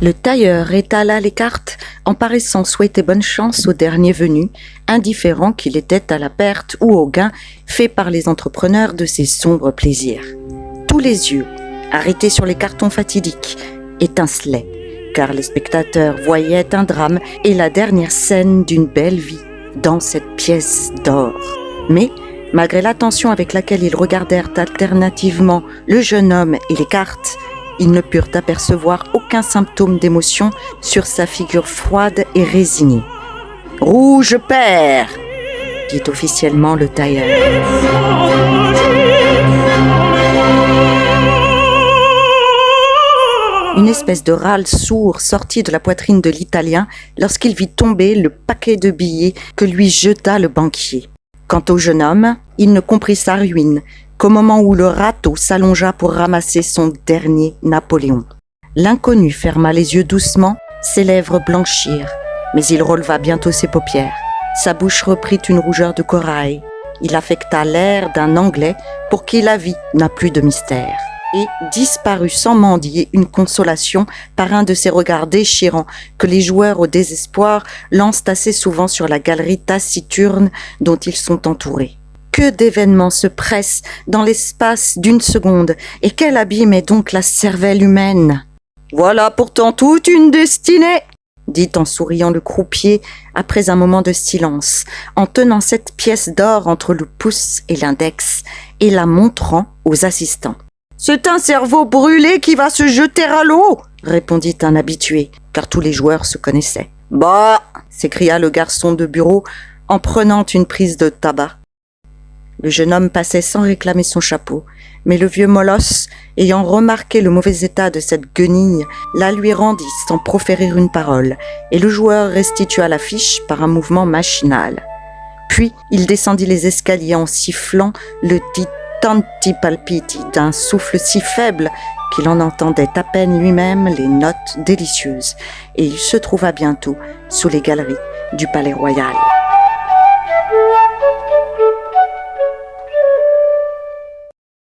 Le tailleur étala les cartes en paraissant souhaiter bonne chance au dernier venu, indifférent qu'il était à la perte ou au gain fait par les entrepreneurs de ces sombres plaisirs. Tous les yeux, arrêtés sur les cartons fatidiques, étincelaient, car les spectateurs voyaient un drame et la dernière scène d'une belle vie dans cette pièce d'or. Mais, malgré l'attention avec laquelle ils regardèrent alternativement le jeune homme et les cartes, ils ne purent apercevoir aucun symptôme d'émotion sur sa figure froide et résignée. « Rouge perd !» dit officiellement le tailleur. Une espèce de râle sourd sortit de la poitrine de l'Italien lorsqu'il vit tomber le paquet de billets que lui jeta le banquier. Quant au jeune homme, il ne comprit sa ruine qu'au moment où le râteau s'allongea pour ramasser son dernier Napoléon. L'inconnu ferma les yeux doucement, ses lèvres blanchirent, mais il releva bientôt ses paupières. Sa bouche reprit une rougeur de corail. Il affecta l'air d'un Anglais pour qui la vie n'a plus de mystère. Et disparut sans mendier une consolation par un de ces regards déchirants que les joueurs au désespoir lancent assez souvent sur la galerie taciturne dont ils sont entourés. Que d'événements se pressent dans l'espace d'une seconde, et quel abîme est donc la cervelle humaine !»« Voilà pourtant toute une destinée !» dit en souriant le croupier après un moment de silence, en tenant cette pièce d'or entre le pouce et l'index et la montrant aux assistants. « C'est un cerveau brûlé qui va se jeter à l'eau !» répondit un habitué, car tous les joueurs se connaissaient. « Bah !» s'écria le garçon de bureau en prenant une prise de tabac. Le jeune homme passait sans réclamer son chapeau, mais le vieux molosse, ayant remarqué le mauvais état de cette guenille, la lui rendit sans proférer une parole, et le joueur restitua la fiche par un mouvement machinal. Puis il descendit les escaliers en sifflant le dit tanti palpiti d'un souffle si faible qu'il en entendait à peine lui-même les notes délicieuses, et il se trouva bientôt sous les galeries du Palais Royal.